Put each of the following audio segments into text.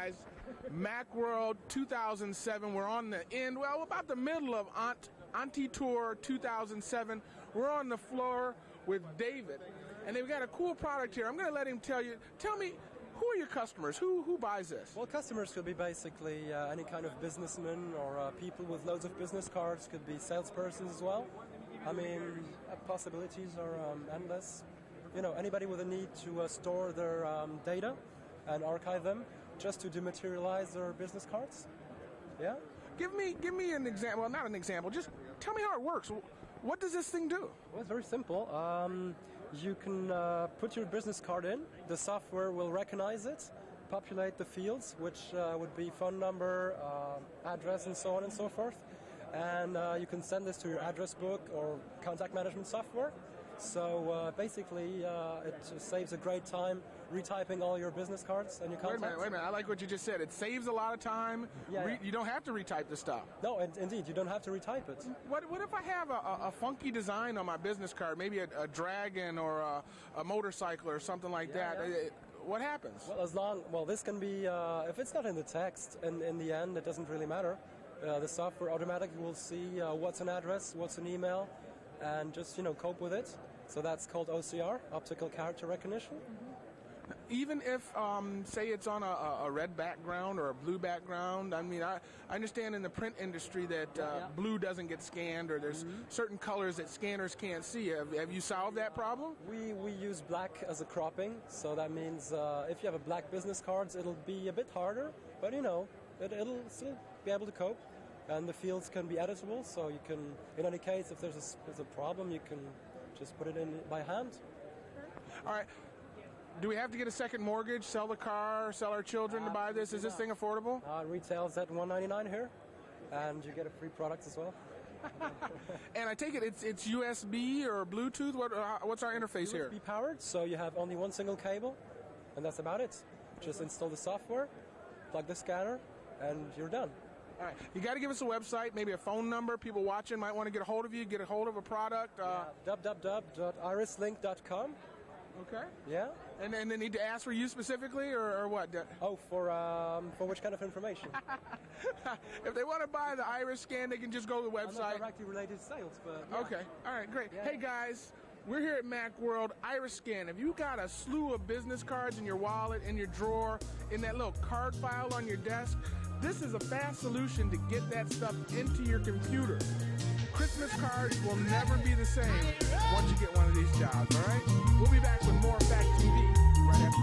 guys. Mac World 2007. We're on the end, well, about the middle of Auntie Tour 2007. We're on the floor with David, and they've got a cool product here. I'm going to let him tell me, who are your customers? Who buys this? Well, customers could be basically any kind of businessmen or people with loads of business cards. Could be salespersons as well. I mean, possibilities are endless. You know, anybody with a need to store their data and archive them, just to dematerialize their business cards. Yeah. Give me an example. Well, not an example. Just tell me how it works. What does this thing do? Well, it's very simple. You can put your business card in. The software will recognize it, populate the fields, which would be phone number, address, and so on and so forth. And you can send this to your address book or contact management software. So basically, it saves a great time retyping all your business cards and your contacts. Wait a minute. I like what you just said. It saves a lot of time. Yeah. You don't have to retype the stuff. No, indeed, you don't have to retype it. What if I have a funky design on my business card, maybe a dragon or a motorcycle or something like that? Yeah. What happens? Well, this can be, if it's not in the text, in the end, it doesn't really matter. The software automatically will see what's an address, what's an email, and just, cope with it. So that's called OCR, optical character recognition. Even if, say, it's on a red background or a blue background, I mean, I understand in the print industry that blue doesn't get scanned, or there's certain colors that scanners can't see. Have you solved that problem? We use black as a cropping, so that means if you have a black business cards, it'll be a bit harder, but it'll still be able to cope. And the fields can be editable, so you can, in any case, if there's a problem, you can just put it in by hand. All right. Do we have to get a second mortgage, sell the car, sell our children to buy this? Is this thing affordable? Retails at $199 here, and you get a free product as well. And I take it it's USB or Bluetooth? What's our interface here? USB powered, so you have only one single cable, and that's about it. Just install the software, plug the scanner, and you're done. All right. You got to give us a website, maybe a phone number. People watching might want to get a hold of you, get a hold of a product. www.irislink.com. Okay. Yeah. And they need to ask for you specifically, or what? Oh, for which kind of information? If they want to buy the iris scan, they can just go to the website. Not directly related to sales, but yeah. Okay. All right. Great. Yeah. Hey guys, we're here at Mac World. IRISCard. If you got a slew of business cards in your wallet, in your drawer, in that little card file on your desk, this is a fast solution to get that stuff into your computer. Christmas cards will never be the same once you get one of these jobs, all right? We'll be back with more FAD TV right after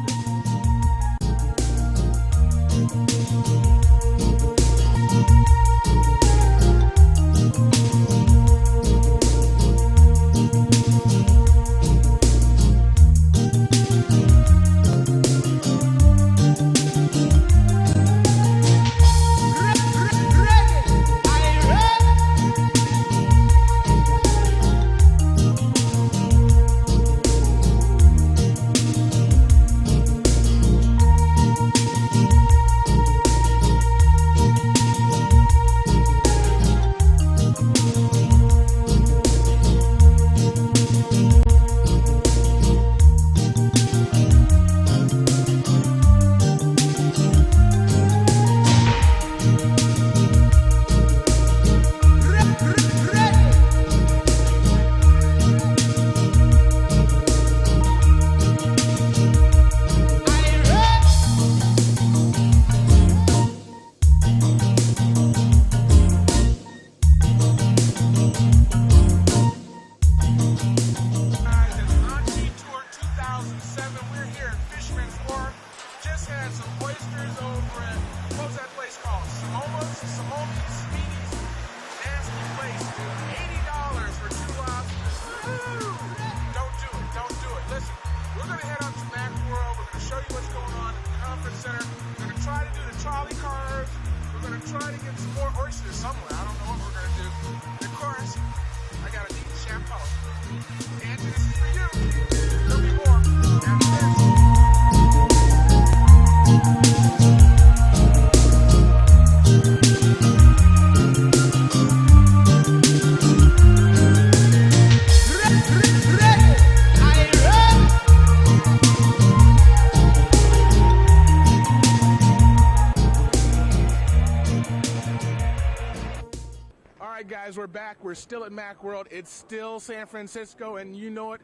right, guys, we're back. We're still at Mac World. It's still San Francisco, and you know it,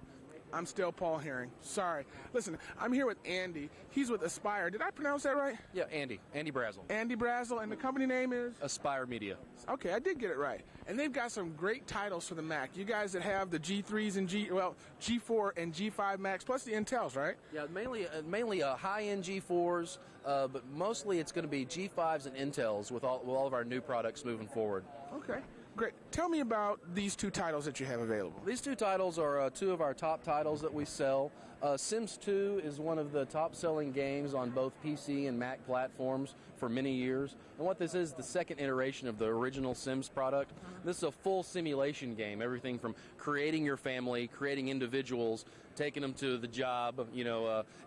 I'm still Paul Herring. Sorry. Listen, I'm here with Andy. He's with Aspire. Did I pronounce that right? Yeah, Andy Brazel. Andy Brazel, and the company name is? Aspire Media. Okay, I did get it right. And they've got some great titles for the Mac. You guys that have the G3s and G4 and G5 Macs, plus the Intels, right? Yeah, mainly high-end G4s, but mostly it's going to be G5s and Intels with all of our new products moving forward. Okay. Great. Tell me about these two titles that you have available. These two titles are two of our top titles that we sell. Sims 2 is one of the top-selling games on both PC and Mac platforms for many years. And what this is, the second iteration of the original Sims product. This is a full simulation game, everything from creating your family, creating individuals, taking them to the job,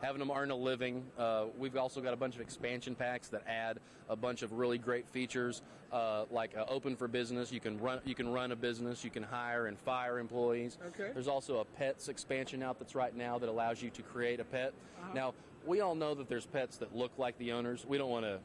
having them earn a living. We've also got a bunch of expansion packs that add a bunch of really great features, like open for business. You can run a business. You can hire and fire employees. Okay. There's also a pets expansion out that's right now that allows you to create a pet. Now, we all know that there's pets that look like the owners. We don't want to,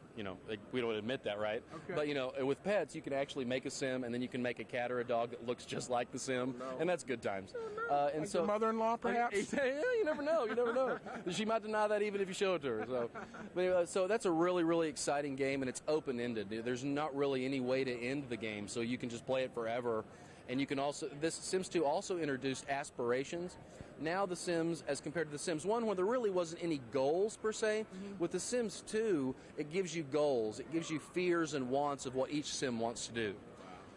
we don't admit that, right? Okay. But, with pets, you can actually make a sim, and then you can make a cat or a dog that looks just like the sim, and that's good times. And like so, your mother-in-law, perhaps? Yeah, you never know. You never know. She might deny that even if you show it to her. So, so that's a really, really exciting game, and it's open-ended. There's not really any way to end the game, so you can just play it forever. And you can also, this Sims 2 also introduced aspirations. Now the Sims, as compared to the Sims 1, where there really wasn't any goals per se, with the Sims 2, it gives you goals. It gives you fears and wants of what each Sim wants to do.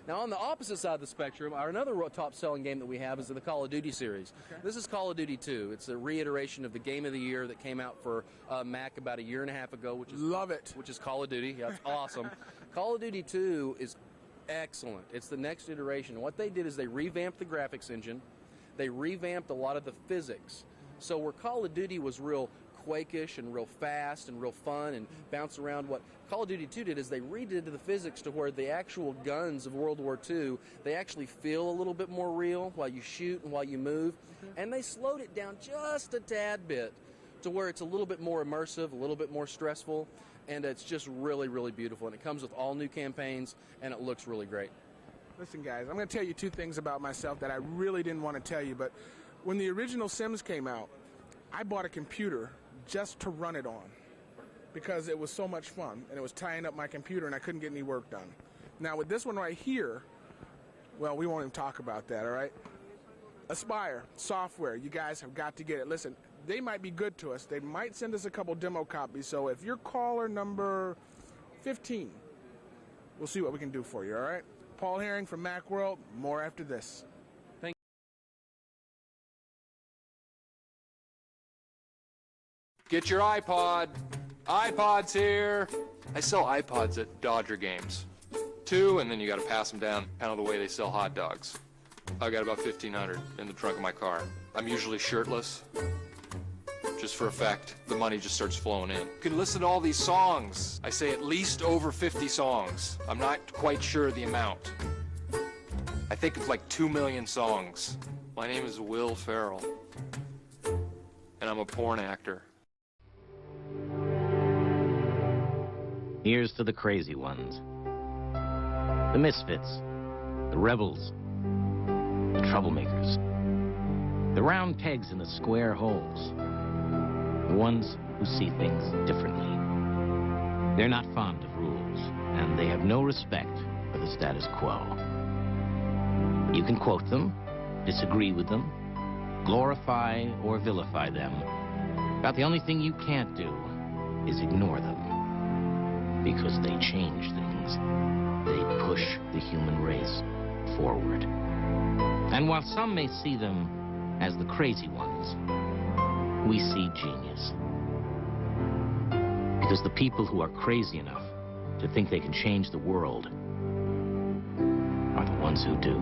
Now, on the opposite side of the spectrum, our another top-selling game that we have is the Call of Duty series. Okay. This is Call of Duty 2. It's a reiteration of the Game of the Year that came out for Mac about a year and a half ago, which is Love it. Which is Call of Duty. Yeah, it's awesome. Call of Duty 2 is excellent. It's the next iteration. What they did is they revamped the graphics engine. They revamped a lot of the physics. So where Call of Duty was real Quake-ish and real fast and real fun and bounce around, what Call of Duty 2 did is they redid the physics to where the actual guns of World War II, they actually feel a little bit more real while you shoot and while you move. And they slowed it down just a tad bit to where it's a little bit more immersive, a little bit more stressful, and it's just really, really beautiful. And it comes with all new campaigns, and it looks really great. Listen, guys, I'm going to tell you two things about myself that I really didn't want to tell you, but when the original Sims came out, I bought a computer just to run it on because it was so much fun, and it was tying up my computer, and I couldn't get any work done. Now, with this one right here, well, we won't even talk about that, all right? Aspire software, you guys have got to get it. Listen, they might be good to us. They might send us a couple demo copies, so if you're caller number 15, we'll see what we can do for you, all right? Paul Herring from Mac World. More after this. Thank you. Get your iPod. iPod's here. I sell iPods at Dodger games. 2, and then you got to pass them down, kind of the way they sell hot dogs. I got about 1,500 in the trunk of my car. I'm usually shirtless, just for effect. The money just starts flowing in. You can listen to all these songs. I say at least over 50 songs. I'm not quite sure the amount. I think it's like 2 million songs. My name is Will Ferrell, and I'm a porn actor. Here's to the crazy ones, the misfits, the rebels, the troublemakers, the round pegs in the square holes, the ones who see things differently. They're not fond of rules, and they have no respect for the status quo. You can quote them, disagree with them, glorify or vilify them, but the only thing you can't do is ignore them, because they change things. They push the human race forward. And while some may see them as the crazy ones, we see genius. Because the people who are crazy enough to think they can change the world are the ones who do.